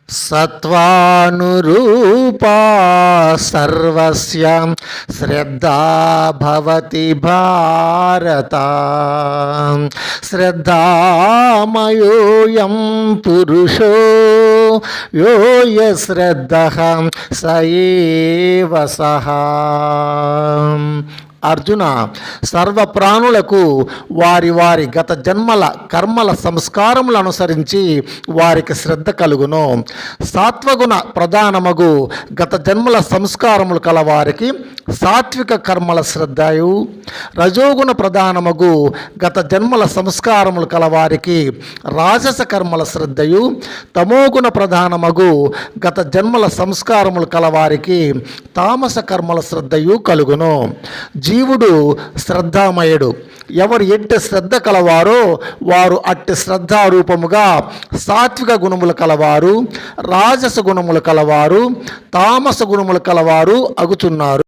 సత్వానురూపా సర్వస్య శ్రద్ధా భవతి భారత. శ్రద్ధామయోయం పురుషో యో శ్రద్ధః స ఏవ సః. అర్జున, సర్వప్రాణులకు వారి వారి గత జన్మల కర్మల సంస్కారములు అనుసరించి వారికి శ్రద్ధ కలుగును. సాత్వగుణ ప్రధానమగు గత జన్మల సంస్కారములు కలవారికి సాత్విక కర్మల శ్రద్ధయు, రజోగుణ ప్రధానమగు గత జన్మల సంస్కారములు కలవారికి రాజస కర్మల శ్రద్ధయు, తమోగుణ ప్రధానమగు గత జన్మల సంస్కారములు కలవారికి తామస కర్మల శ్రద్ధయు కలుగును. జీవుడు శ్రద్ధామయుడు. ఎవరు ఎట్టి శ్రద్ధ కలవారో వారు అట్టి శ్రద్ధారూపముగా సాత్విక గుణములు కలవారు, రాజస గుణములు కలవారు, తామస గుణములు కలవారు అగుచున్నారు.